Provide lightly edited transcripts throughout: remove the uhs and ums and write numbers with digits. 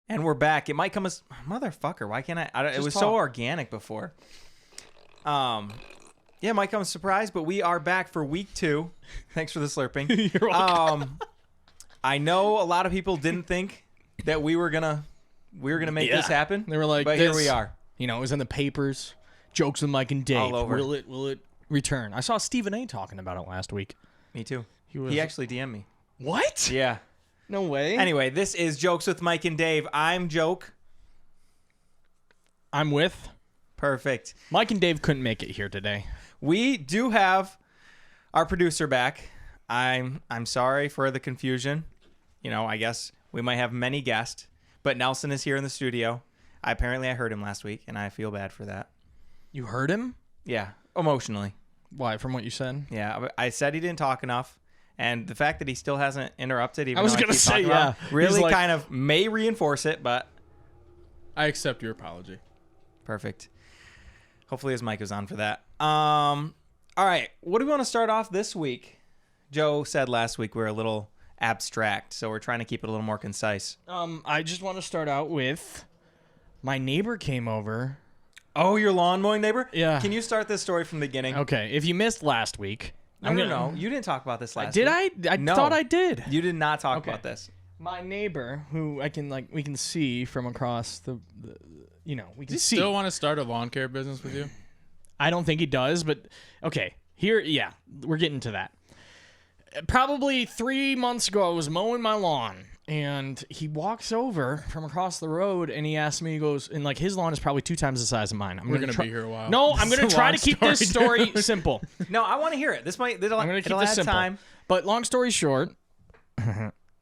And we're back. It might come as motherfucker. Why can't I it was so organic before. Yeah, it might come as a surprise, but we are back for week 2. Thanks for the slurping. You're welcome. I know a lot of people didn't think that we were gonna make this happen. They were like, but here we are. You know, it was in the papers. Jokes with Mike and Dave. All over. Will it return? I saw Stephen A. talking about it last week. Me too. He actually DM'd me. What? Yeah. No way. Anyway, this is Jokes with Mike and Dave. I'm Joke. I'm with. Perfect. Mike and Dave couldn't make it here today. We do have our producer back. I'm sorry for the confusion. You know, I guess we might have many guests, but Nelson is here in the studio. Apparently I heard him last week, and I feel bad for that. You heard him? Yeah, emotionally. Why? From what you said? Yeah, I said he didn't talk enough. And the fact that he still hasn't interrupted, even I was going to say, yeah, really kind of may reinforce it, but I accept your apology. Perfect. Hopefully his mic was on for that. All right, what do we want to start off this week? Joe said last week we were a little abstract, so we're trying to keep it a little more concise. I just want to start out with my neighbor came over. Oh, your lawn mowing neighbor? Yeah. Can you start this story from the beginning? Okay, if you missed last week. No. You didn't talk about this last week. Did I thought I did. You did not talk about this. My neighbor, who we can see from across we can see. Does he still want to start a lawn care business with you? I don't think he does, but okay. Yeah, we're getting to that. Probably 3 months ago, I was mowing my lawn, and he walks over from across the road, and he asks me, he goes, and like his lawn is probably 2 times the size of mine. We're going to be here a while. No, I'm going to try to keep this story simple. No, I want to hear it. I'm going to keep this simple. Time. But long story short,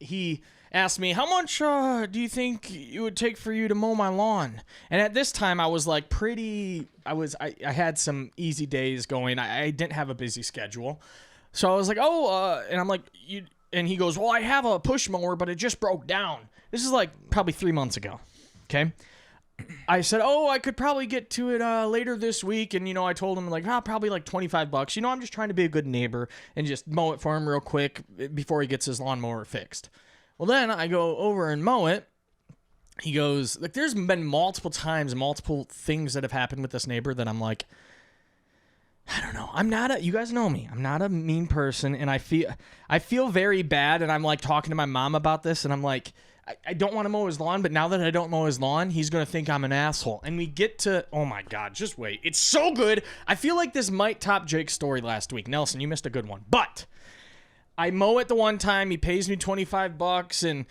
he asked me, how much do you think it would take for you to mow my lawn? And at this time, I was like I had some easy days going. I didn't have a busy schedule. So I was like, and I'm like, and he goes, well, I have a push mower, but it just broke down. This is like probably 3 months ago. Okay. I said, I could probably get to it later this week. And, I told him like, probably like $25. I'm just trying to be a good neighbor and just mow it for him real quick before he gets his lawnmower fixed. Well, then I go over and mow it. He goes, like, there's been multiple things that have happened with this neighbor that I'm like, I don't know. You guys know me. I'm not a mean person, and I feel very bad, and I'm like talking to my mom about this, and I'm like, I don't want to mow his lawn, but now that I don't mow his lawn, he's going to think I'm an asshole. And we get to, oh my God, just wait. It's so good. I feel like this might top Jake's story last week. Nelson, you missed a good one. But I mow it the one time, he pays me $25, and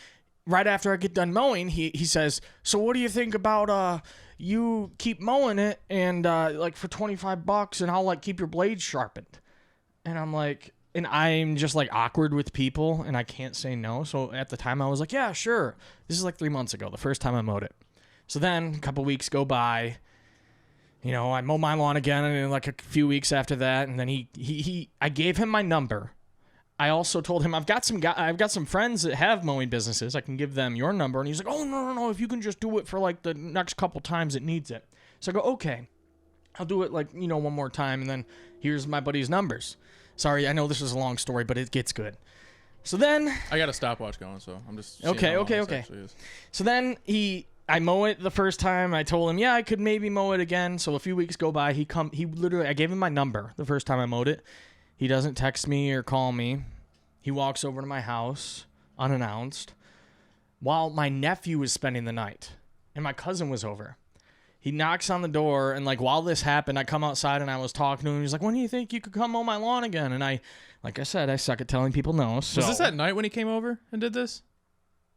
right after I get done mowing, he says, so what do you think about, you keep mowing it and like for $25 and I'll like keep your blades sharpened. And I'm like, and I'm just like awkward with people and I can't say no. So at the time I was like, yeah, sure. This is like 3 months ago, the first time I mowed it. So then a couple weeks go by, I mow my lawn again and like a few weeks after that. And then I gave him my number. I also told him I've got some friends that have mowing businesses. I can give them your number. And he's like, oh, no. If you can just do it for like the next couple times it needs it. So I go, okay, I'll do it like, one more time. And then here's my buddy's numbers. Sorry, I know this is a long story, but it gets good. So then I got a stopwatch going, so I'm just okay. So then I mow it the first time. I told him, yeah, I could maybe mow it again. So a few weeks go by. I gave him my number the first time I mowed it. He doesn't text me or call me. He walks over to my house unannounced while my nephew was spending the night and my cousin was over. He knocks on the door, and like while this happened, I come outside and I was talking to him. He's like, when do you think you could come mow my lawn again? And like I said, I suck at telling people no. So was this that night when he came over and did this?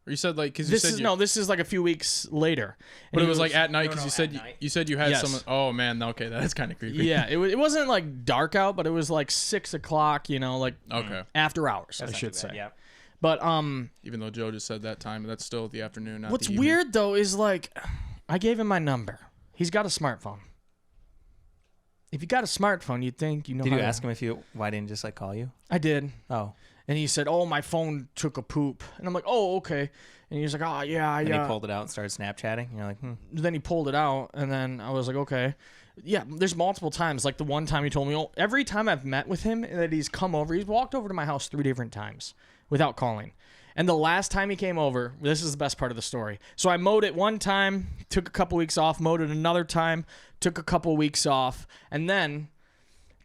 Or you said like because this is like a few weeks later. But it was like at night because you said you had someone. Oh man, okay, that's kind of creepy. Yeah, it wasn't like dark out, but it was like 6 o'clock. Like after hours, that's I should say. Yeah. But even though Joe just said that time, that's still the afternoon. Not what's the evening. weird though is like I gave him my number. He's got a smartphone. If you got a smartphone, you'd think Did you ask him why didn't he just like call you? I did. Oh. And he said, oh, my phone took a poop. And I'm like, oh, okay. And he's like, oh, yeah. And he pulled it out and started Snapchatting. And you're like, Then he pulled it out, and then I was like, okay. Yeah, there's multiple times. Like the one time he told me, every time I've met with him that he's come over, he's walked over to my house 3 different times without calling. And the last time he came over, this is the best part of the story. So I mowed it one time, took a couple weeks off, mowed it another time, took a couple weeks off. And then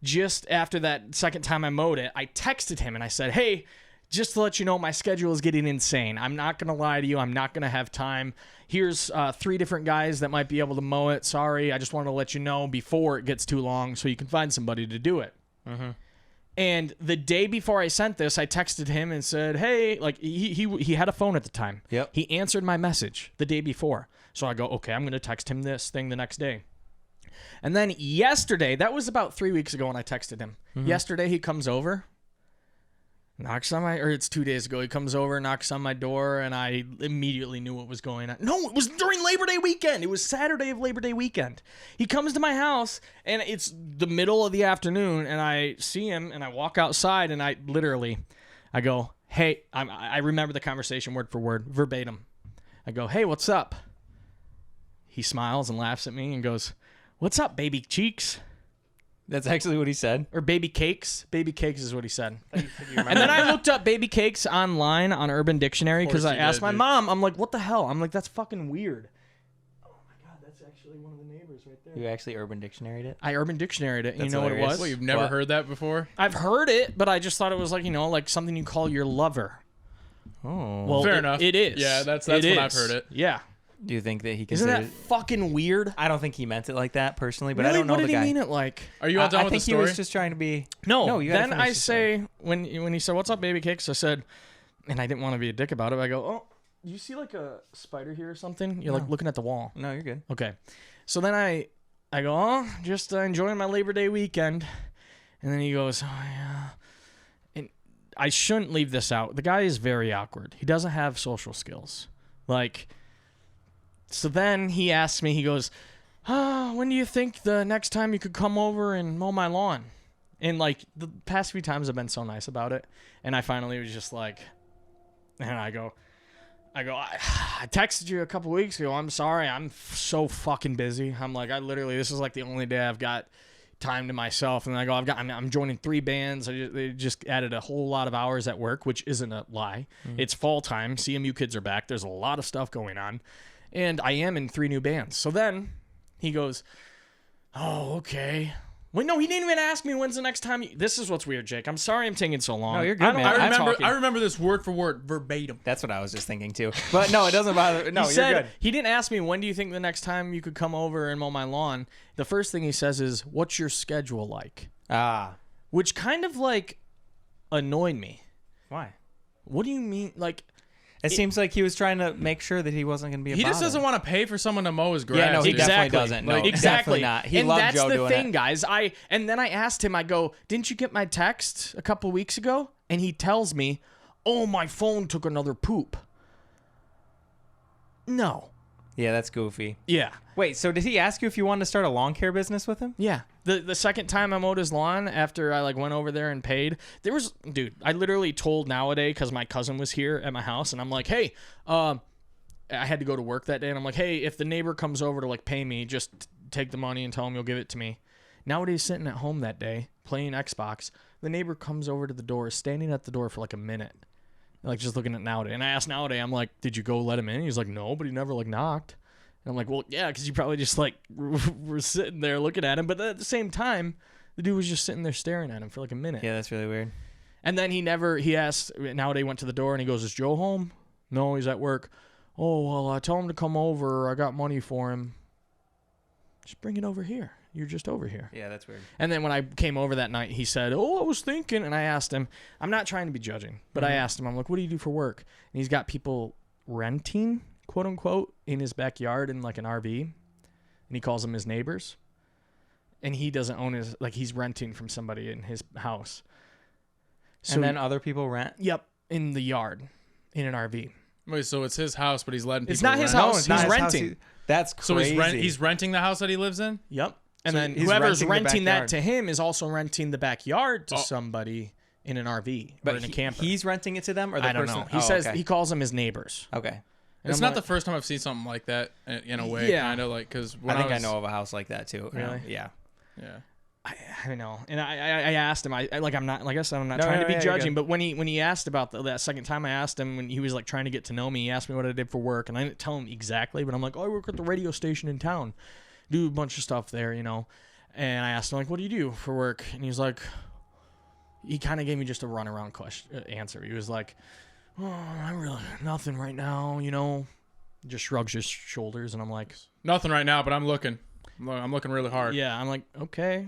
just after that second time I mowed it, I texted him and I said, hey, just to let you know, my schedule is getting insane. I'm not going to lie to you. I'm not going to have time. Here's 3 different guys that might be able to mow it. Sorry, I just wanted to let you know before it gets too long so you can find somebody to do it. Mm-hmm. And the day before I sent this, I texted him and said, hey, like he had a phone at the time. Yep. He answered my message the day before. So I go, okay, I'm going to text him this thing the next day. And then yesterday, that was about 3 weeks ago when I texted him. Mm-hmm. Yesterday, he comes over. Knocks on my, or it's 2 days ago. He comes over, knocks on my door, and I immediately knew what was going on. No, it was during Labor Day weekend. It was Saturday of Labor Day weekend. He comes to my house, and it's the middle of the afternoon, and I see him, and I walk outside, and I go, hey, I remember the conversation word for word, verbatim. I go, hey, what's up? He smiles and laughs at me and goes, what's up, baby cheeks? That's actually what he said. Or baby cakes. Baby cakes is what he said. And then I looked up baby cakes online on Urban Dictionary because I asked my mom, I'm like, what the hell? I'm like, that's fucking weird. Oh my God, that's actually one of the neighbors right there. You actually Urban Dictionaried it? I Urban Dictionaried it. That's you know hilarious. what it was? Well, you've never heard that before? I've heard it, but I just thought it was like, like something you call your lover. Oh. Well, fair enough. It is. Yeah, that's when I've heard it. Yeah. Do you think that he Isn't considered... that fucking weird? I don't think he meant it like that personally, but Really? I don't know What the did guy. he mean it like? Are you all done I with the think he story? was just trying to be... No, you gotta then finish I the say, story. when he said, what's up, baby cakes? I said, and I didn't want to be a dick about it, I go, oh, do you see like a spider here or something? You're like looking at the wall. No, you're good. Okay. So then I go, oh, just enjoying my Labor Day weekend. And then he goes, oh, yeah. And I shouldn't leave this out. The guy is very awkward. He doesn't have social skills. Like, so then he asks me, he goes, when do you think the next time you could come over and mow my lawn? And like the past few times I've been so nice about it. And I finally was just like, and I go, I texted you a couple weeks ago. I'm sorry. I'm so fucking busy. I'm like, this is like the only day I've got time to myself. And I go, I'm joining 3 bands. They just added a whole lot of hours at work, which isn't a lie. Mm-hmm. It's fall time. CMU kids are back. There's a lot of stuff going on. And I am in 3 new bands. So then he goes, oh, okay. Wait, no, he didn't even ask me when's the next time. This is what's weird, Jake. I'm sorry I'm taking so long. No, you're good, man. I remember this word for word, verbatim. That's what I was just thinking too. But no, it doesn't bother. No, you're good. He didn't ask me when do you think the next time you could come over and mow my lawn. The first thing he says is, what's your schedule like? Which kind of like annoyed me. Why? What do you mean? Like, it seems like he was trying to make sure that he wasn't going to be a He just bother. doesn't want to pay for someone to mow his grass. Yeah, no, he dude. definitely doesn't. No, exactly. definitely not. He and loved that's Joe the doing thing, it. guys. And then I asked him, I go, didn't you get my text a couple weeks ago? And he tells me, oh, my phone took another poop. No. Yeah, that's goofy. Yeah. Wait, so did he ask you if you wanted to start a lawn care business with him? Yeah. The second time I mowed his lawn after I like went over there and paid, I literally told Nowadays because my cousin was here at my house and I'm like, hey, I had to go to work that day and I'm like, hey, if the neighbor comes over to like pay me, just take the money and tell him you'll give it to me. Nowadays sitting at home that day playing Xbox, the neighbor comes over to the door, standing at the door for like a minute, like just looking at Nowadays. And I asked Nowadays, I'm like, did you go let him in? He's like, no, but he never like knocked. And I'm like, well, yeah, because you probably just like were sitting there looking at him. But at the same time, the dude was just sitting there staring at him for like a minute. Yeah, that's really weird. And then he asked, Nowadays went to the door and he goes, is Joe home? No, he's at work. Oh, well, tell him to come over. I got money for him. Just bring it over here. You're just over here. Yeah, that's weird. And then when I came over that night, he said, oh, I was thinking. And I asked him, I'm not trying to be judging, but I asked him, I'm like, what do you do for work? And he's got people renting, quote unquote, in his backyard in like an RV. And he calls them his neighbors. And he doesn't own his, like he's renting from somebody in his house. So, and then other people rent? Yep, in the yard, in an RV. Wait, so it's his house, but he's letting people It's not his rent? house. No, it's He's not his renting. house. That's crazy. So he's renting the house that he lives in? Yep. And So then he's whoever's renting the renting that backyard. to him is also renting the backyard to somebody in an RV or in a camper. He's renting it to them, or the I don't person? know. He says he calls them his neighbors. Okay. And It's I'm not like, the first time I've seen something like that in a way, Yeah. kind of like, because I think I know of a house like that too. Really? Yeah. Yeah. I know, and I asked him. I'm not, like I said, I'm not No, trying no, to be yeah, judging, but when he asked about that second time, I asked him when he was like trying to get to know me. He asked me what I did for work, and I didn't tell him exactly, but I'm like, oh, I work at the radio station in town, do a bunch of stuff there, you know. And I asked him like, what do you do for work? And he's like, he kind of gave me just a runaround answer. He was like, oh, I'm really nothing right now, you know. Just shrugs his shoulders, and I'm like, nothing right now, but I'm looking really hard. yeah. I'm like, okay.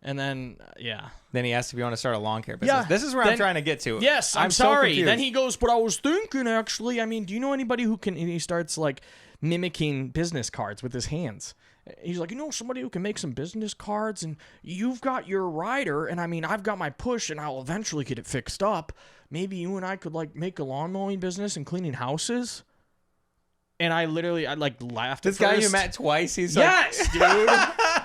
And then, yeah. Then he asked if you want to start a lawn care business. Yeah, This is where I'm trying to get to. Yes, I'm so sorry. confused. Then he goes, but I was thinking, actually, I mean, do you know anybody who can, and he starts like mimicking business cards with his hands. He's like, you know, somebody who can make some business cards, and you've got your rider, and I mean, I've got my push, and I'll eventually get it fixed up. Maybe you and I could like make a lawn mowing business and cleaning houses. And I like laughed at This guy first. you met twice, he's Yes, dude.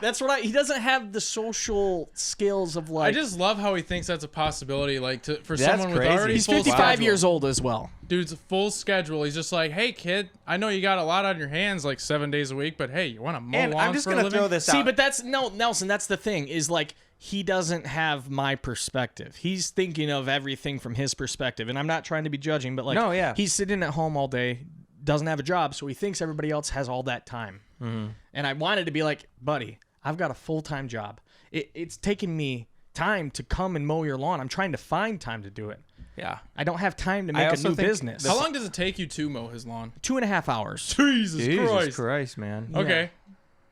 That's what he doesn't have the social skills of like. I just love how he thinks that's a possibility. Like for That's someone with crazy. already He's full 55 schedule. years old as well. Dude's full schedule. He's just like, hey kid, I know you got a lot on your hands, like 7 days a week, but hey, you want to mow And lawns I'm just for a going to living? throw this See, out. but Nelson, that's the thing, is like he doesn't have my perspective. He's thinking of everything from his perspective. And I'm not trying to be judging, but like No, yeah. he's sitting at home all day, doesn't have a job, so he thinks everybody else has all that time. Mm-hmm. And I wanted to be like, buddy, I've got a full-time job. It's taking me time to come and mow your lawn. I'm trying to find time to do it. Yeah. I don't have time to make a also new think business. How long does it take you to mow his lawn? 2.5 hours. Jesus Christ, man. Okay.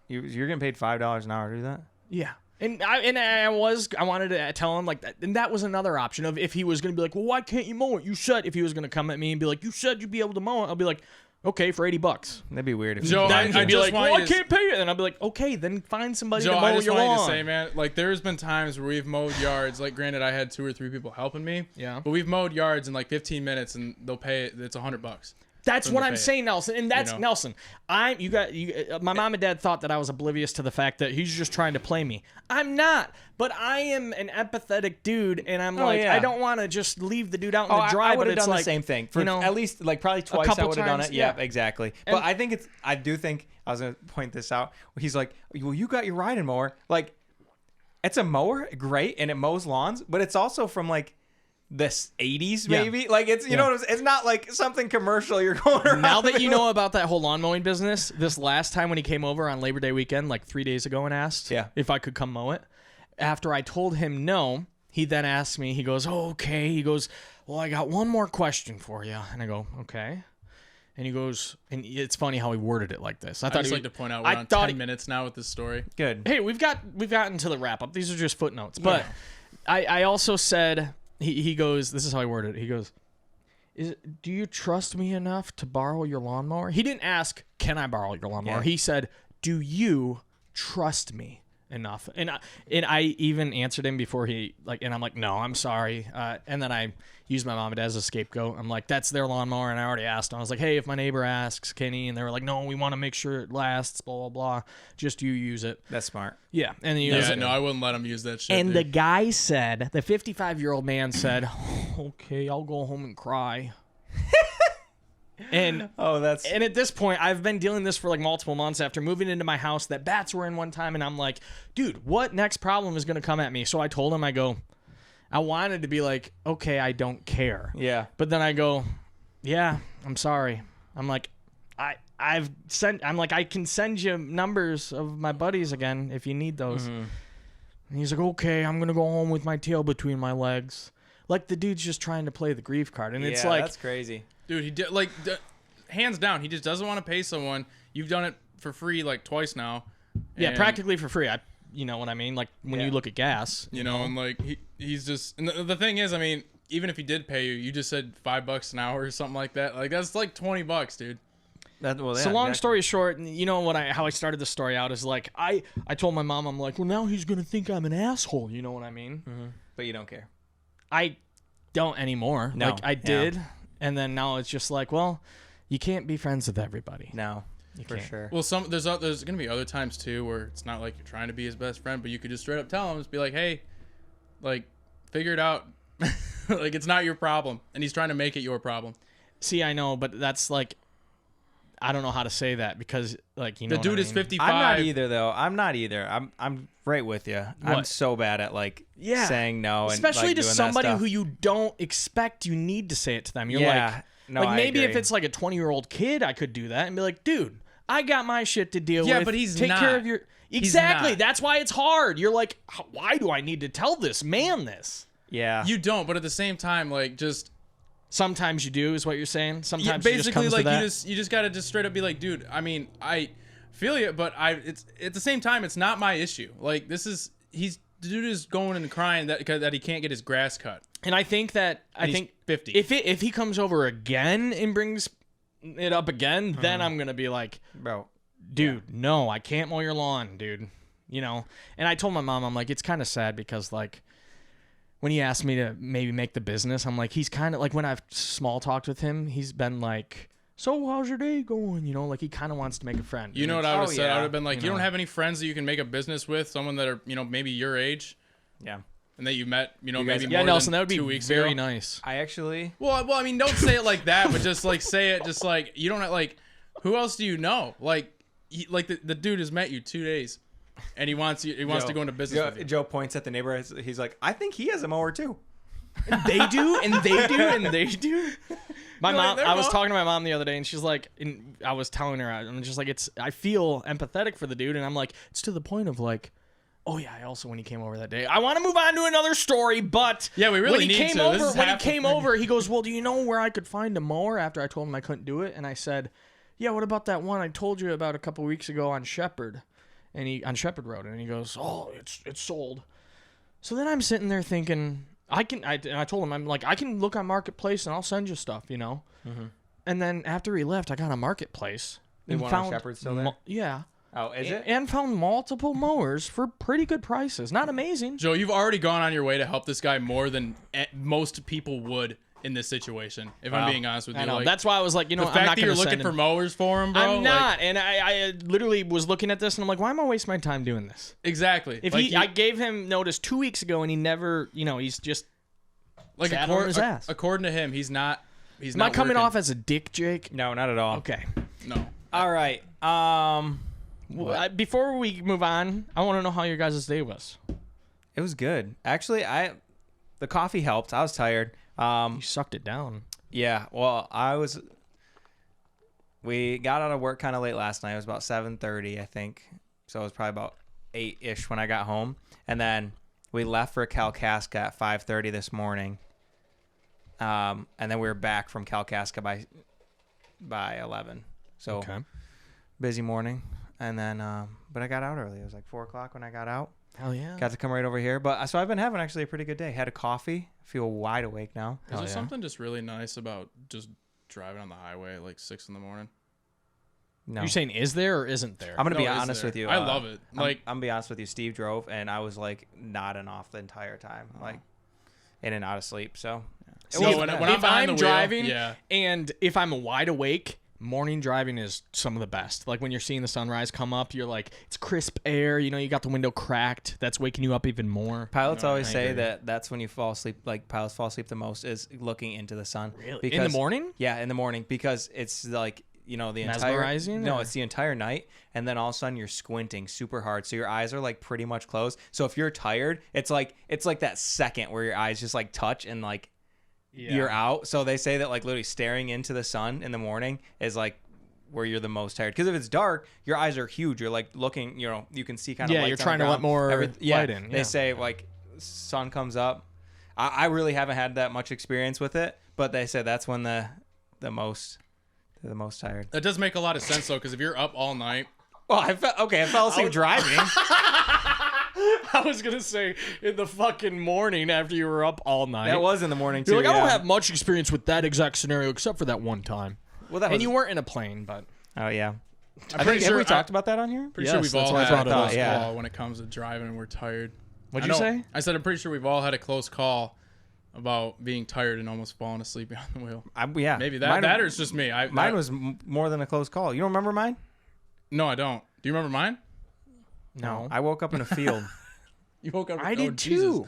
You're getting paid $5 an hour to do that? Yeah. And I wanted to tell him like that, and that was another option of if he was going to be like, well, why can't you mow it? You said, if he was going to come at me and be like, you said you'd be able to mow it, I'll be like, okay, for $80. That'd be weird if Joe, you Then I he'd be just like, want well, you I to- can't pay it. And I'll be like, okay, then find somebody Joe, to mow I just your wanted lawn. to say, man, like there's been times where we've mowed yards. Like, granted, I had 2 or 3 people helping me. Yeah. But we've mowed yards in like 15 minutes, and they'll pay it. It's $100. That's From what the I'm pay. saying, Nelson. And that's You know? Nelson. My mom and dad thought that I was oblivious to the fact that he's just trying to play me. I'm not, but I am an empathetic dude, and I'm yeah. I don't want to just leave the dude out in Oh, the dry. I would but have it's done like, the same thing. For you know, at least like probably twice I couple would have done times, it. yeah. Yeah, exactly. And- But I do think I was gonna point this out. He's like, well, you got your riding mower. Like, it's a mower, great, and it mows lawns, but it's also from like the 80s maybe. Like it's you know what I'm saying? It's not like something commercial you're going around. now that you know about that whole lawn mowing business, this last time when he came over on Labor Day weekend, like 3 days ago, and asked if I could come mow it, after I told him no, he then asked me, he goes, oh, okay. He goes, well, I got one more question for you. And I go, okay. And he goes, and it's funny how he worded it like this. I just like to point out we're on 10 minutes now with this story. Good. Hey, we've gotten to the wrap up. These are just footnotes. But I also said, he goes, this is how I worded it. He goes, do you trust me enough to borrow your lawnmower? He didn't ask, can I borrow your lawnmower? Yeah. He said, do you trust me enough? And I even answered him before he and I'm like, no, I'm sorry. And then I used my mom and dad as a scapegoat. I'm like, that's their lawnmower, and I already asked him. I was like, hey, if my neighbor asks, can he? And they were like, no, we want to make sure it lasts. Blah blah blah. Just you use it. That's smart. Yeah, and then he goes, Yeah, no, I wouldn't let him use that shit. and dude. the guy said, the 55-year-old man said, okay, I'll go home and cry. And at this point, I've been dealing this for like multiple months after moving into my house that bats were in one time, and I'm like, dude, what next problem is going to come at me? So I told him, I wanted to be like, okay, I don't care. Yeah. But then I go, yeah, I'm sorry. I'm like, I can send you numbers of my buddies again if you need those. Mm-hmm. And he's like, okay, I'm going to go home with my tail between my legs. Like the dude's just trying to play the grief card. And it's like, that's crazy. Dude, he did hands down. He just doesn't want to pay someone. You've done it for free like twice now. yeah, And, practically for free. You know what I mean? Like when you look at gas. You know, and like he's just. And the thing is, I mean, even if he did pay you, you just said $5 an hour or something like that. Like that's like $20, dude. So long story short, you know how I started the story out is like I told my mom, I'm like, well, now he's gonna think I'm an asshole. You know what I mean? Mm-hmm. But you don't care. I don't anymore. No. Like I did, and then now it's just like, well, you can't be friends with everybody. No, for can't. sure. Well, there's gonna be other times too where it's not like you're trying to be his best friend, but you could just straight up tell him, just be like, hey, like, figure it out. Like it's not your problem, and he's trying to make it your problem. See, I know, but that's like, I don't know how to say that because like The dude is 55. I'm not either though. I'm not either. I'm right with you. I'm What? so bad at like Yeah. saying no, and especially like, to doing somebody that stuff. who you don't expect. You need to say it to them. You're Yeah. like, No, like I maybe if agree. it's like a 20-year-old kid, I could do that and be like, dude, I got my shit to deal with. Yeah, but he's Take not. care of your. Exactly. not. That's why it's hard. You're like, why do I need to tell this man this? Yeah. You don't, but at the same time, like just Sometimes you do, is what you're saying. Sometimes yeah, it just basically comes like to that. you just gotta just straight up be like, dude. I mean, I feel you, but it's at the same time, it's not my issue. Like the dude is going and crying that he can't get his grass cut. And I think that he's 50. If he comes over again and brings it up again, then I'm gonna be like, Bro. dude, no, I can't mow your lawn, dude. You know. And I told my mom, I'm like, it's kind of sad because like when he asked me to maybe make the business, I'm like, he's kind of like when I've small talked with him, he's been like, so how's your day going? You know, like he kind of wants to make a friend. You know what I would have said? I yeah. would have been like, you know. don't have any friends that you can make a business with, someone that are maybe your age, Yeah. and that you met maybe guys- more Yeah, Nelson, than that would be 2 weeks very ago. nice. I actually. Well, I mean, don't say it like that, but just like say it, just like you don't have, like, who else do you know? Like, the dude has met you 2 days, and he wants to go into business with you. Joe points at the neighbor. He's like, I think he has a mower too. They do, and they do, and they do. My You're like, mom. "Their I was mom?" talking to my mom the other day, and she's like, and I was telling her, I'm just like, I feel empathetic for the dude, and I'm like, it's to the point of like, oh yeah, I also when he came over that day, I want to move on to another story, but Yeah, we really when he need came to. over, This is when he half came of- over, he goes, well, do you know where I could find a mower? After I told him I couldn't do it, and I said, yeah, what about that one I told you about a couple weeks ago on Shepherd, on Shepherd Road, and he goes, oh, it's sold. So then I'm sitting there thinking. And I told him, I'm like, I can look on Marketplace and I'll send you stuff, you know? Mm-hmm. And then after he left, I got on Marketplace. The and one on found Shepherd still there? Yeah. Oh, is it? And found multiple mowers for pretty good prices. Not amazing. Joe, you've already gone on your way to help this guy more than most people would in this situation. If I'm being honest with you, I know. Like, That's why I was like, you know, the I'm fact not that you're going to looking send for him. mowers for him, bro. I'm like, not. And I literally was looking at this and I'm like, why am I wasting my time doing this? exactly. If like, I gave him notice 2 weeks ago and he never, you know, he's just. like sat on his ass. according to him, he's not. He's Am not I coming working. off as a dick, Jake? No, not at all. Okay. No. All right. Before we move on, I want to know how your guys' day was. It was good. Actually, the coffee helped. I was tired. You sucked it down. Yeah. Well, we got out of work kind of late last night. It was about 7:30, I think. So it was probably about 8-ish when I got home. And then we left for Kalkaska at 5:30 this morning. And then we were back from Kalkaska by 11. So busy morning. And then, but I got out early. It was like 4 o'clock when I got out. Hell yeah. Got to come right over here. But so I've been having actually a pretty good day. Had a coffee. Feel wide awake now. Is there something just really nice about just driving on the highway at like 6 in the morning? No. You're saying is there or isn't there? I'm gonna be No, is honest there? with you. I love it. Like I'm gonna be honest with you. Steve drove, and I was like nodding off the entire time, like in and out of sleep. So, it See, wasn't when bad. I'm if behind I'm the wheel, driving yeah. and if I'm wide awake, morning driving is some of the best. Like when you're seeing the sunrise come up, you're like, it's crisp air. You know, you got the window cracked. That's waking you up even more. Pilots always I say agree. that's when you fall asleep. Like pilots fall asleep the most is looking into the sun. Really? In the morning? Yeah, in the morning because it's like the entire Mesmerizing, no, or? it's the entire night, and then all of a sudden you're squinting super hard, so your eyes are like pretty much closed. So if you're tired, it's like that second where your eyes just like touch and like you're out. So they say that like literally staring into the sun in the morning is like where you're the most tired, because if it's dark, your eyes are huge. You're like looking, you can see kind of Yeah, lights you're on the trying to let ground. more light in. They Yeah. say like sun comes up. I really haven't had that much experience with it, but they said that's when they're the most tired. That does make a lot of sense though, because if you're up all night, Well, I fell asleep driving. I was going to say in the fucking morning after you were up all night. That was in the morning too. You're like, I don't yeah. have much experience with that exact scenario except for that one time. Well, that was. And you weren't in a plane, but Oh yeah. I'm pretty Have sure we talked about that on here? Pretty Yes, sure we've that's all what I had thought a it close was. Yeah. call when it comes to driving and we're tired. What'd I you know- say? I said I'm pretty sure we've all had a close call about being tired and almost falling asleep behind the wheel. Yeah. Maybe that or it's just me. Mine was more than a close call. You don't remember mine? No, I don't. Do you remember mine? No. I woke up in a field. You woke up. I oh, did Jesus. too.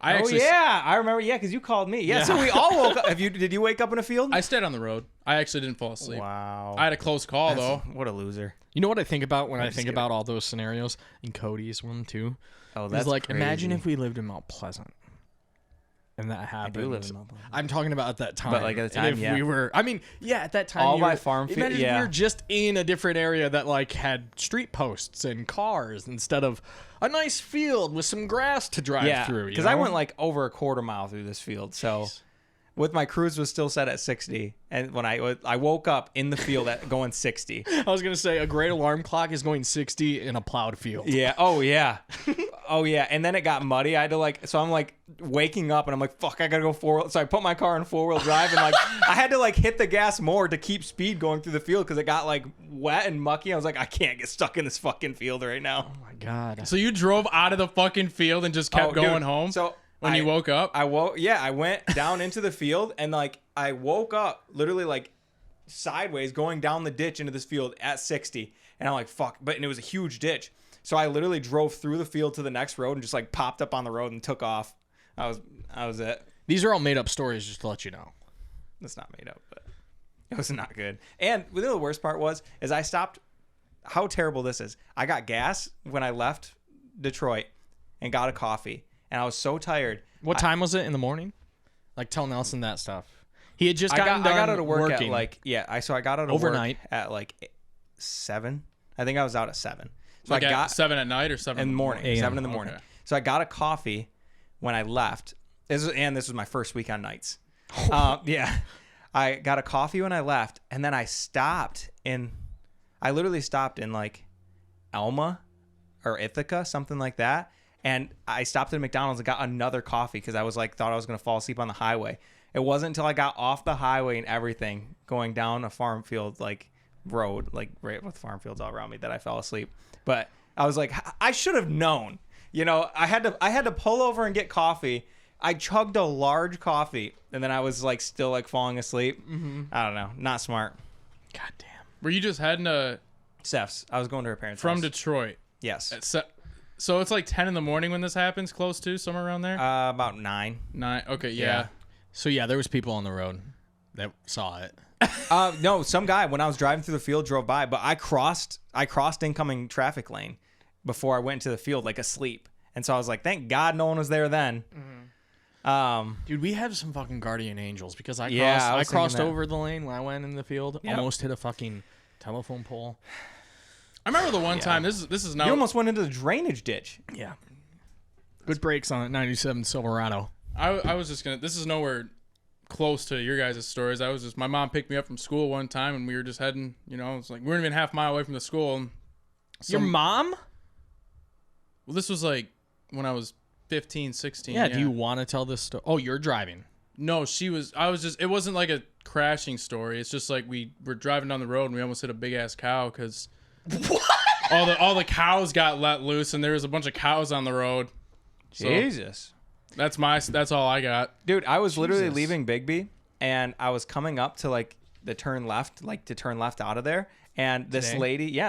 I remember. Yeah, because you called me. Yeah, so we all woke up. Did you wake up in a field? I stayed on the road. I actually didn't fall asleep. Wow. I had a close call though. What a loser. You know what I think about when I think about all those scenarios? And Cody's one too. Oh, that's like crazy. imagine if we lived in Mount Pleasant. And that happened. I do live in Mount Pleasant. I'm talking about at that time. But, like, at the time, and if yeah. we were, I mean, yeah, at that time. All you my were- farm field- Imagine if yeah. we were just in a different area that like had street posts and cars instead of a nice field with some grass to drive through. Because I went like over a quarter mile through this field. So with my cruise was still set at 60. And when I woke up in the field at going 60. I was gonna say a great alarm clock is going 60 in a plowed field. Yeah. Oh, yeah. Oh, yeah. And then it got muddy. I had to so I'm like waking up and I'm like, fuck, I gotta go forward. So I put my car in 4-wheel drive and like I had to like hit the gas more to keep speed going through the field because it got like wet and mucky. I was like, I can't get stuck in this fucking field right now. Oh my god. So you drove out of the fucking field and just kept going dude. home? So when you woke up? I went down into the field and like I woke up literally like sideways going down the ditch into this field at 60. And I'm like, fuck. And it was a huge ditch. So I literally drove through the field to the next road and just like popped up on the road and took off. I was it. These are all made up stories, just to let you know. That's not made up, but it was not good. And the worst part is I stopped. How terrible this is. I got gas when I left Detroit and got a coffee. And I was so tired. What time was it in the morning? Like tell Nelson that stuff. He had just gotten done I got out of work working. so I got out of Overnight. work at like 7. I think I was out at 7. So Like I at got 7 at night or 7 in the morning. AM. 7 in the morning. Okay. So I got a coffee when I left. This was my first week on nights. Yeah. I got a coffee when I left, and then I literally stopped in like Elma or Ithaca, something like that. And I stopped at McDonald's and got another coffee because I was like, thought I was going to fall asleep on the highway. It wasn't until I got off the highway and everything going down a farm field, like road, like right with farm fields all around me, that I fell asleep. But I was like, I should have known, I had to pull over and get coffee. I chugged a large coffee and then I was like still like falling asleep. Mm-hmm. I don't know. Not smart. God damn. Were you just heading to Steph's. I was going to her parents' from house. Detroit? Yes. So it's like 10 in the morning when this happens, close to somewhere around there? About 9. 9. Okay, yeah. So yeah, there was people on the road that saw it. No, some guy when I was driving through the field drove by, but I crossed incoming traffic lane before I went to the field like asleep. And so I was like, thank God no one was there then. Mm-hmm. Dude, we have some fucking guardian angels because I was crossed thinking that. over the lane when I went in the field. Yep. Almost hit a fucking telephone pole. I remember the one time, this is now... You almost went into the drainage ditch. Yeah. Good brakes on it, 97 Silverado. I was just going to... This is nowhere close to your guys' stories. My mom picked me up from school one time and we were just heading, it's like, we weren't even half a mile away from the school. And Your mom? Well, this was like when I was 15, 16. Yeah, do you want to tell this story? Oh, you're driving. No, it wasn't like a crashing story. It's just like we were driving down the road and we almost hit a big ass cow because all the cows got let loose and there was a bunch of cows on the road. So Jesus. That's all I got. Dude, I was literally leaving Bigby and I was coming up to like the turn left, like to turn left out of there. And this lady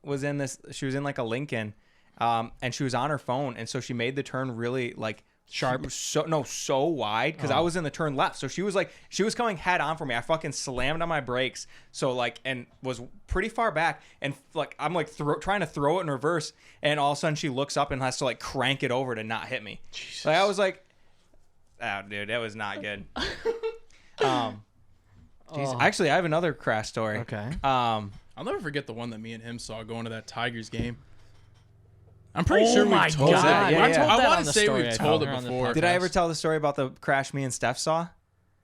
was she was in like a Lincoln, and she was on her phone. And so she made the turn really like Sharp? So wide because I was in the turn left. So she was coming head on for me. I fucking slammed on my brakes. So like, and was pretty far back. And like, I'm like trying to throw it in reverse. And all of a sudden she looks up and has to like crank it over to not hit me. Jesus. Like I was like, oh dude, that was not good. Actually, I have another crash story. Okay. I'll never forget the one that me and him saw going to that Tigers game. I'm pretty sure we've told God. that. Yeah, yeah. I that want on to the say story we've I told told it on the before. podcast. Did I ever tell the story about the crash me and Steph saw?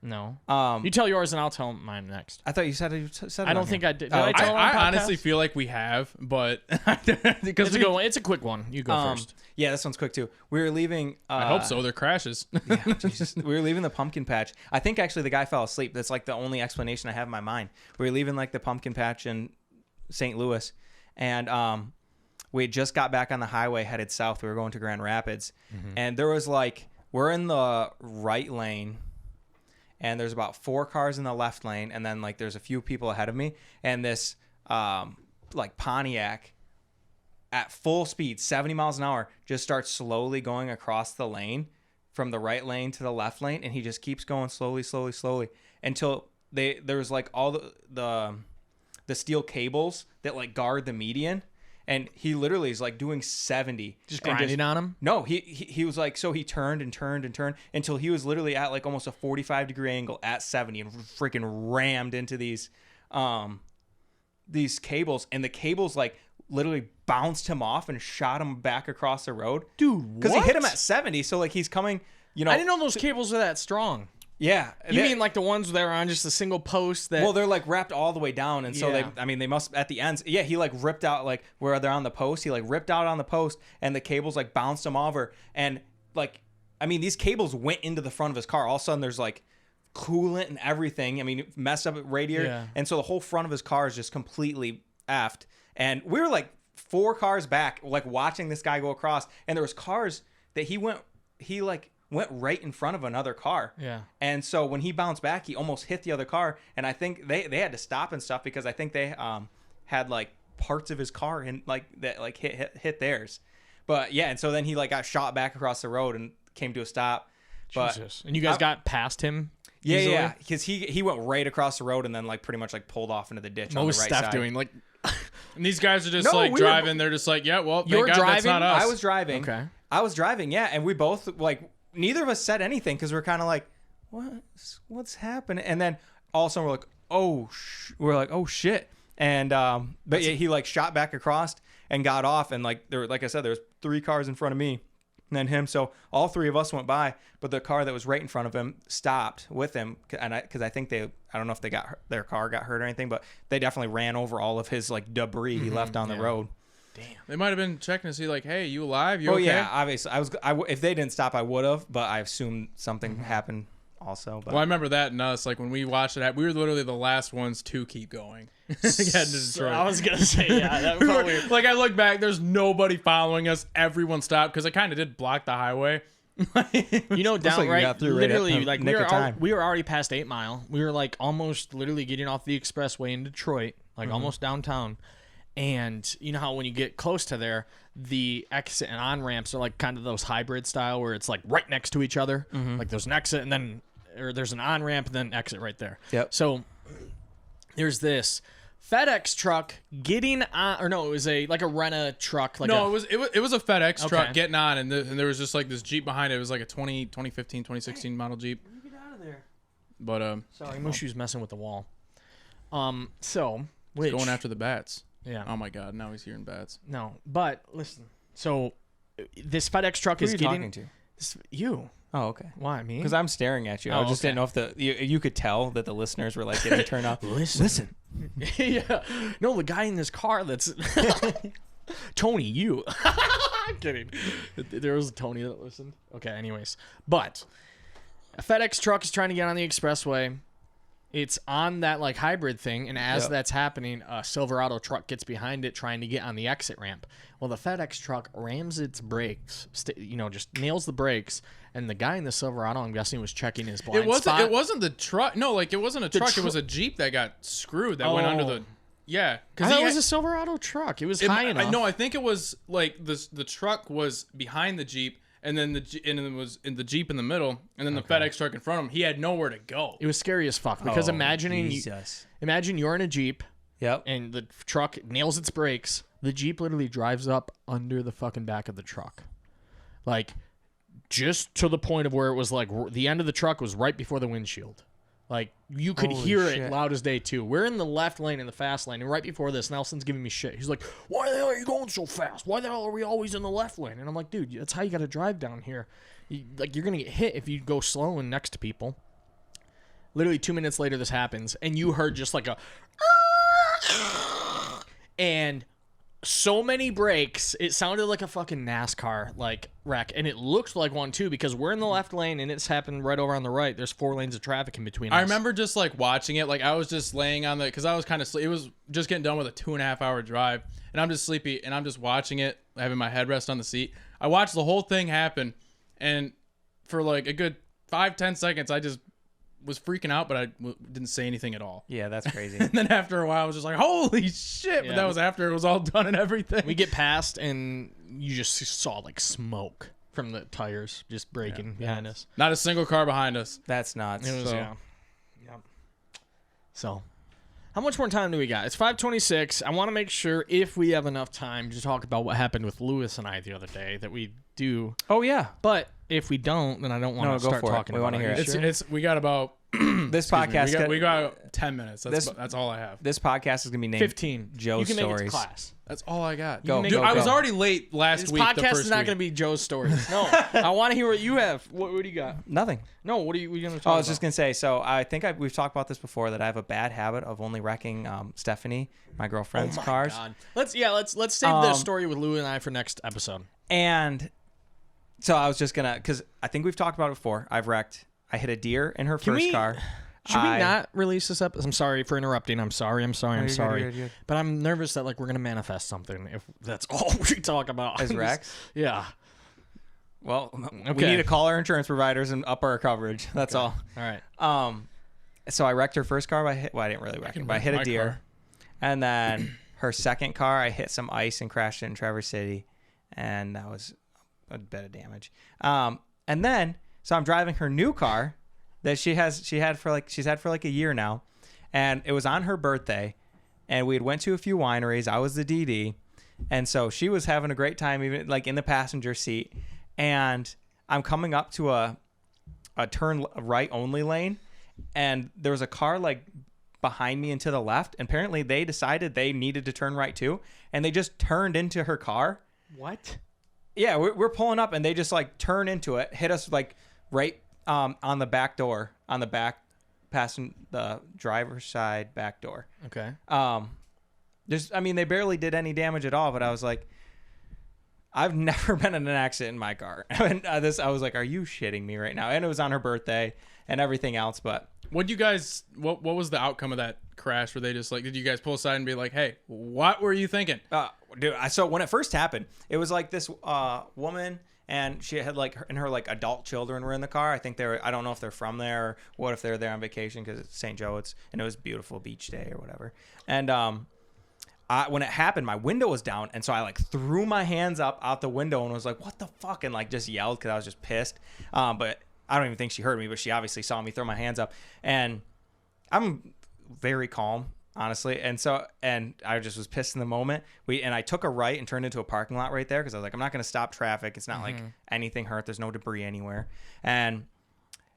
No. You You tell yours and I'll tell mine next. I thought you said it. I don't think I did. Did Oh, I tell it on the I podcast? honestly feel like we have, but because It's a good one. It's a quick one. You go first. Yeah, this one's quick too. We were leaving. I hope so. They're crashes. Jesus. We were leaving the pumpkin patch. I think actually the guy fell asleep. That's like the only explanation I have in my mind. We were leaving like the pumpkin patch in St. Louis, and we had just got back on the highway headed south. We were going to Grand Rapids, and there was like we're in the right lane. And there's about 4 cars in the left lane, and then like there's a few people ahead of me, and this like Pontiac at full speed, 70 miles an hour, just starts slowly going across the lane from the right lane to the left lane, and he just keeps going slowly until there's like all the steel cables that like guard the median, and he literally is like doing 70, just grinding on him. No, he was like, so he turned until he was literally at like almost a 45-degree angle at 70 and freaking rammed into these cables, and the cables like literally bounced him off and shot him back across the road, dude. Because he hit him at 70, so like he's coming. I didn't know those cables are that strong. Yeah, you mean like the ones that are on just a single post? That well, they're like wrapped all the way down, and so they must at the ends. Yeah, he like ripped out like where they're on the post. He like ripped out on the post, and the cables like bounced him over, and like these cables went into the front of his car. All of a sudden, there's like coolant and everything. Messed up radiator, and so the whole front of his car is just completely effed. And we were like 4 cars back, like watching this guy go across, and there was cars that he went right in front of another car. Yeah. And so when he bounced back, he almost hit the other car, and I think they had to stop and stuff because I think they had like parts of his car and like that like hit theirs. But yeah, and so then he like got shot back across the road and came to a stop. But Jesus. And you guys got past him? Easily? Yeah, because he went right across the road and then like pretty much like pulled off into the ditch on the right side. What was Steph doing? Like, and these guys are just driving. They're just like, yeah, well, you're thank God that's driving? not us. I was driving. Okay. I was driving, yeah, and we both like neither of us said anything because we're kind of like, what's happening? And then all of a sudden we're like, oh shit, and but yeah, he like shot back across and got off, and like like I said, there was 3 cars in front of me. And then him, so all 3 of us went by, but the car that was right in front of him stopped with him, and because I think I don't know if their car got hurt or anything, but they definitely ran over all of his like debris he left on the road. Damn. They might have been checking to see like, hey, you alive? You okay? Yeah, obviously if they didn't stop, I would have, but I assumed something happened also. But well, I remember that and us, like when we watched it, we were literally the last ones to keep going. I was gonna say, yeah, that probably. Like I look back, there's nobody following us. Everyone stopped because I kind of did block the highway. Downright, literally, like we were already past 8 Mile. We were like almost literally getting off the expressway in Detroit, like almost downtown. And you know how when you get close to there, the exit and on ramps are like kind of those hybrid style where it's like right next to each other. Like there's an exit and then or there's an on ramp and then exit right there. Yep. So there's this FedEx truck getting on, or no, it was a Rena truck. Like no, it was a FedEx truck getting on, and there was just like this Jeep behind it. It was like a 2015, 2016 model Jeep. Get out of there. But sorry, Mushu's messing with the wall. So he's going after the bats. Yeah. Oh my God! Now he's hearing bats. No, but listen. So this FedEx truck is getting. Talking to? You. Oh, okay. Why me? Because I'm staring at you. I just didn't know if you could tell that the listeners were like getting turned off. Listen. Yeah. No, the guy in this car that's Tony. You. I'm kidding. There was a Tony that listened. Okay. Anyways, but a FedEx truck is trying to get on the expressway. It's on that like hybrid thing, and as that's happening, a Silverado truck gets behind it trying to get on the exit ramp. Well, the FedEx truck rams its brakes, just nails the brakes, and the guy in the Silverado, I'm guessing, was checking his blind spot. It wasn't the truck. No, like it wasn't a truck. It was a Jeep that got screwed that went under the. Yeah, because it was a Silverado truck. It was high enough. No, I think it was like the truck was behind the Jeep. And then it was in the Jeep in the middle, and then the FedEx truck in front of him. He had nowhere to go. It was scary as fuck because imagine you're in a Jeep, and the truck nails its brakes. The Jeep literally drives up under the fucking back of the truck, like just to the point of where it was like the end of the truck was right before the windshield. Like, you could hear it loud as day, too. We're in the left lane in the fast lane, and right before this, Nelson's giving me shit. He's like, why the hell are you going so fast? Why the hell are we always in the left lane? And I'm like, dude, that's how you got to drive down here. You're going to get hit if you go slow and next to people. Literally 2 minutes later, this happens, and you heard just like a... And so many brakes, it sounded like a fucking NASCAR like wreck, and it looked like one too because we're in the left lane and it's happened right over on the right. There's 4 lanes of traffic in between us. I remember just like watching it, like I was just laying on because I was kind of it was just getting done with a 2.5 hour drive, and I'm just sleepy, and I'm just watching it, having my headrest on the seat. I watched the whole thing happen, and for like a good 5-10 seconds, I just was freaking out, but I didn't say anything at all. Yeah, that's crazy. And then after a while, I was just like, holy shit. But that was after it was all done and everything. We get past, and you just saw like smoke. from the tires just breaking behind us. Not a single car behind us. That's nuts. It was, So- yeah. So, how much more time do we got? It's 5:26. I want to make sure if we have enough time to talk about what happened with Lewis and I the other day that we do. Oh yeah. But if we don't, then I don't want to No, go start for it. talking We about wanna hear it. it. You It's sure? we got about This excuse me, podcast. we got 10 minutes. That's all I have. This podcast is gonna be named 15. Joe's You can make it Stories. to class. That's all I got. Go, Dude, go, I was go. already late last This week. the podcast first is not week. going to be Joe's stories. No. I want to hear what you have. What do you got? Nothing. No, what are you going to talk Oh, about? I was just gonna say. So I think we've talked about this before that I have a bad habit of only wrecking Stephanie, my girlfriend's cars. God. Let's save the story with Lou and I for next episode. And so I was just gonna, because I think we've talked about it before. I hit a deer in her first car. Should we not release this episode? I'm sorry for interrupting. I'm sorry. you're good, you're good. But I'm nervous that we're gonna manifest something if that's all we talk about. As Rex? Yeah. Well, we Okay. need to call our insurance providers and up our coverage. That's all. All right. So I wrecked her first car by I didn't really wreck her, but I hit a my deer. car. And then her second car, I hit some ice and crashed it in Trevor City, and that was a bit of damage. And then so I'm driving her new car that she's had for like a year now, and it was on her birthday, and we had went to a few wineries. I was the DD, and so she was having a great time, even like in the passenger seat. And I'm coming up to a turn right only lane, and there was a car like behind me and to the left. And apparently they decided they needed to turn right too, and they just turned into her car. What? Yeah, we're pulling up, and they just like turn into it, hit us like right on the back door, on the back, passing the driver's side back door. Okay. They barely did any damage at all, but I was like, I've never been in an accident in my car. And I was like, are you shitting me right now? And it was on her birthday and everything else, but What was the outcome of that crash? Were they just like, did you guys pull aside and be like, hey, what were you thinking? dude, so when it first happened, it was like this woman, and she had like her like adult children were in the car. I think I don't know if they're from there or what, if they're there on vacation, because it's St. Joe. And it was a beautiful beach day or whatever. And when it happened, my window was down, and so I like threw my hands up out the window and was like, what the fuck, and like just yelled because I was just pissed. But I don't even think she heard me, but she obviously saw me throw my hands up. And I'm very calm, honestly. And I just was pissed in the moment. I took a right and turned into a parking lot right there, because I was like, I'm not going to stop traffic. It's not like anything hurt. There's no debris anywhere. And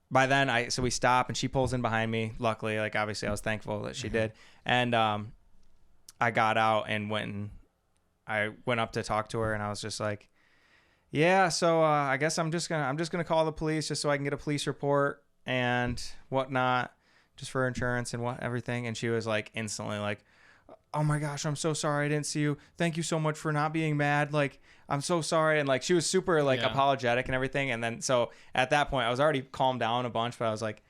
by then so we stop, and she pulls in behind me. Luckily, like obviously I was thankful that she did. And I got out and I went up to talk to her, and I was just like, yeah, so I guess I'm just gonna call the police just so I can get a police report and whatnot, just for insurance and everything. And she was like instantly like, oh my gosh, I'm so sorry I didn't see you. Thank you so much for not being mad. Like, I'm so sorry. And like she was super like apologetic and everything. And then so at that point I was already calmed down a bunch, but I was like,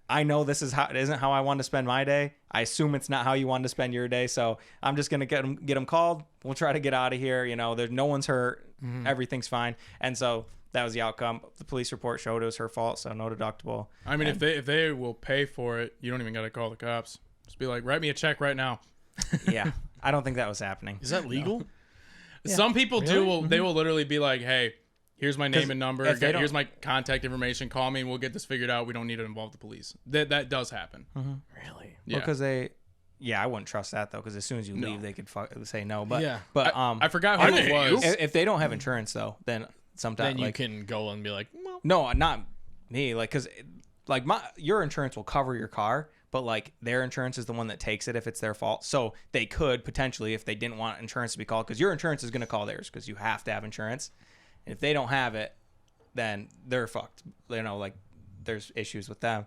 I know it isn't how I want to spend my day. I assume it's not how you want to spend your day. So I'm just going to get them called. We'll try to get out of here. There's no one's hurt. Everything's fine. And so that was the outcome. The police report showed it was her fault. So no deductible. I mean, if they will pay for it, you don't even got to call the cops. Just be like, write me a check right now. Yeah. I don't think that was happening. Is that legal? No. Some people they will literally be like, hey, here's my name and number. Here's my contact information. Call me and we'll get this figured out. We don't need to involve the police. That does happen. Really? Yeah. Because I wouldn't trust that though, because as soon as you leave, they could say no. But Yeah. I forgot who it was. If they don't have insurance though, then sometimes Then you can go and be like, well, no, not me. Like, because like your insurance will cover your car, but like their insurance is the one that takes it if it's their fault. So they could potentially, if they didn't want insurance to be called, because your insurance is going to call theirs because you have to have insurance. And if they don't have it, then they're fucked. Like there's issues with them.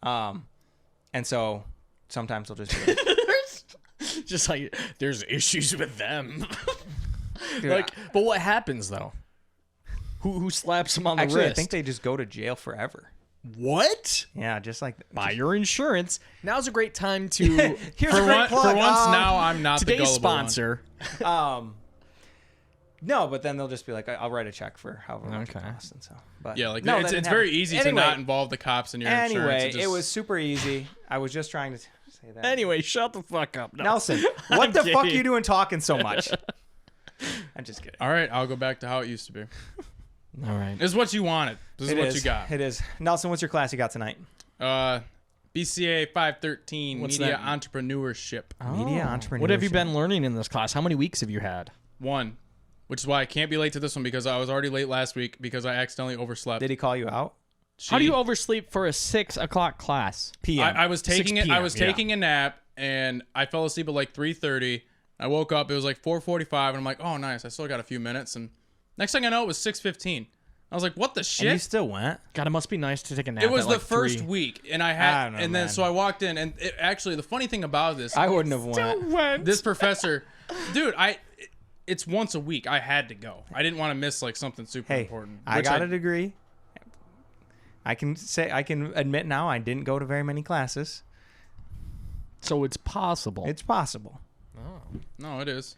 And so sometimes they'll just be like, just like there's issues with them. dude, Like, but what happens though? Who slaps them on the actually, wrist? I think they just go to jail forever. What? Yeah, just like Buy your insurance. Now's a great time to Here's For a great once, plug. now I'm not the today's gullible sponsor. No, but then theyll just be like, I'll write a check for however much it costs. And so, but one. Yeah, like no, that it's didn't very happen. easy Anyway, to not involve the cops in your insurance. Anyway, just- it was super easy. I was just trying to say that. Anyway, shut the fuck up. No. Nelson, what I'm the fuck are kidding. you doing talking so much? I'm just kidding. all right. I'll go back to how it used to be. All right. This is what you wanted. This is what you got. It is. Nelson, what's your class you got tonight? BCA 513, What's Media that? Entrepreneurship. Media entrepreneurship. What have you been learning in this class? How many weeks have you had? 1, which is why I can't be late to this one because I was already late last week because I accidentally overslept. Did he call you out? How do you oversleep for a 6 o'clock class? PM. I was taking 6 it. I PM, was yeah. taking a nap and I fell asleep at like 3:30. I woke up. It was like 4:45, and I'm like, oh nice. I still got a few minutes. And next thing I know, it was 6:15. I was like, what the shit? And you still went? God, it must be nice to take a nap. It was at like the first 3. week, and I had, I don't know, and then man. so I walked in, and actually the funny thing about this, I wouldn't have went. this professor, dude, it's once a week. I had to go. I didn't want to miss like something super Hey, important. I which got a degree. I can admit now I didn't go to very many classes. So it's possible. It's possible. No, it is.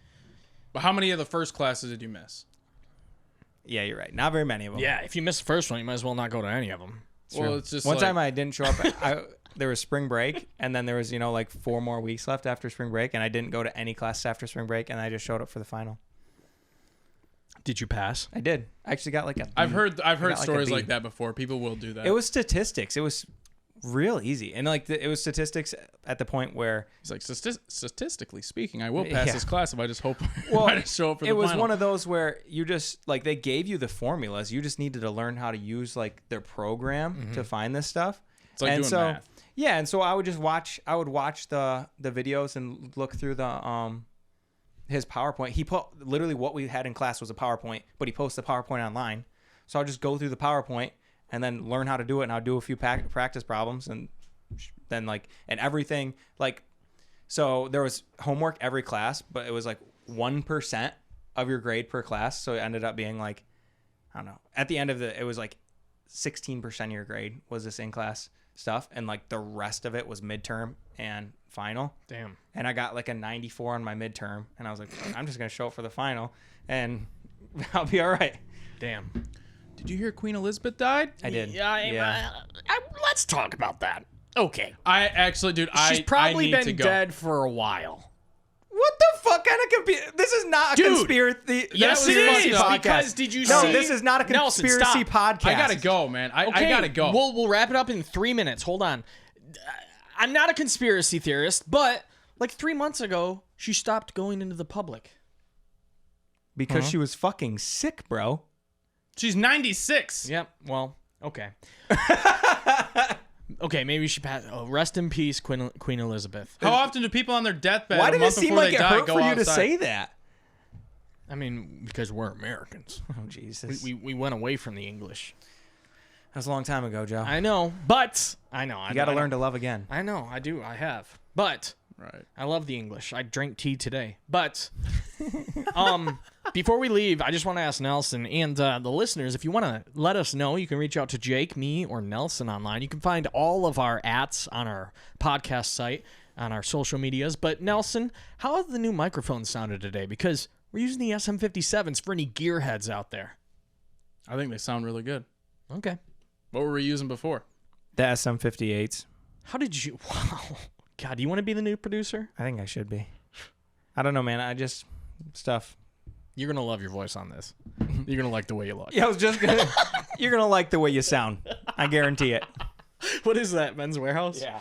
But how many of the first classes did you miss? Yeah, you're right. Not very many of them. Yeah, if you miss the first one, you might as well not go to any of them. Well, it's just One like, time I didn't show up. There was spring break, and then there was like 4 more weeks left after spring break, and I didn't go to any classes after spring break, and I just showed up for the final. Did you pass? I did. I actually got like a. I've heard got like a stories B. like that before. People will do that. It was statistics. It was real easy, and like it was statistics at the point where It's like statistically speaking, I will pass Yeah. this class if I just hope well, I just show up for the it was final. one of those where you just like they gave you the formulas. You just needed to learn how to use like their program to find this stuff. It's like and doing so, math. Yeah, and so I would just watch. I would watch the videos and look through the his PowerPoint. He put literally what we had in class was a PowerPoint, but he posted the PowerPoint online. So I'll just go through the PowerPoint and then learn how to do it, and I'll do a few practice problems, and then like and everything like. So there was homework every class, but it was like 1% of your grade per class. So it ended up being like, I don't know. At the end of it was like 16% of your grade was this in-class stuff, and like the rest of it was midterm and final. Damn. And I got like a 94 on my midterm, and I was like, I'm just gonna show up for the final, and I'll be all right. Damn. Did you hear Queen Elizabeth died? I did. Yeah. Let's talk about that. Okay. I actually, dude, She's I probably need to been go. dead for a while. What the fuck kind of This is not a Dude. conspiracy. Yes, it is. Because did you No, see? this is not a Nelson, conspiracy stop. podcast. I gotta go, man. I Okay, gotta go. We'll wrap it up in 3 minutes. Hold on. I'm not a conspiracy theorist, but like 3 months ago, she stopped going into the public. Because she was fucking sick, bro. She's 96. Yep. Well, okay. Okay, maybe she passed. Oh, rest in peace, Queen Elizabeth. How often do people on their deathbed Why a did it month seem before like they it die hurt go for you outside? to say that? I mean, because we're Americans. Oh, Jesus. We went away from the English. That was a long time ago, Joe. I know, but I know. You got to learn to love again. I know, I do. I have. But Right. I love the English. I drank tea today. But before we leave, I just want to ask Nelson and the listeners, if you want to let us know, you can reach out to Jake, me, or Nelson online. You can find all of our ats on our podcast site, on our social medias. But Nelson, how have the new microphones sounded today? Because we're using the SM57s for any gearheads out there. I think they sound really good. Okay. What were we using before? The SM58s. How did you... Wow. God, do you want to be the new producer? I think I should be. I don't know, man. I just... Stuff. You're going to love your voice on this. You're going to like the way you look. Yeah, I was just going to... You're going to like the way you sound. I guarantee it. What is that, Men's Warehouse? Yeah.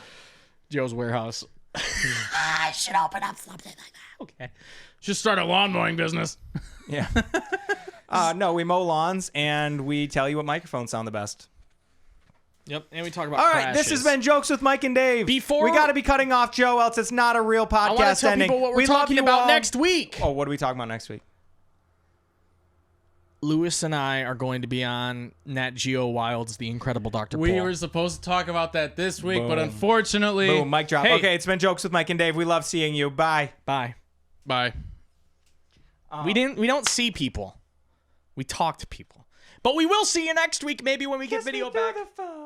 Joe's Warehouse. I should open up something like that. Okay. Should start a lawn mowing business. Yeah. No, we mow lawns, and we tell you what microphones sound the best. Yep, and we talk about All right, crashes. this has been Jokes with Mike and Dave. Before- we got to be cutting off Joe, else it's not a real I want podcast to tell ending. people what we're We love talking you about all. next week. Oh, what are we talking about next week? Lewis and I are going to be on Nat Geo Wild's The Incredible Dr. We Paul. were supposed to talk about that this week, but Boom. unfortunately... Boom, mic drop. Hey, Okay, it's been Jokes with Mike and Dave. We love seeing you. Bye. Bye. Bye. We don't see people. We talk to people. But we will see you next week, maybe when we get video back. The phone.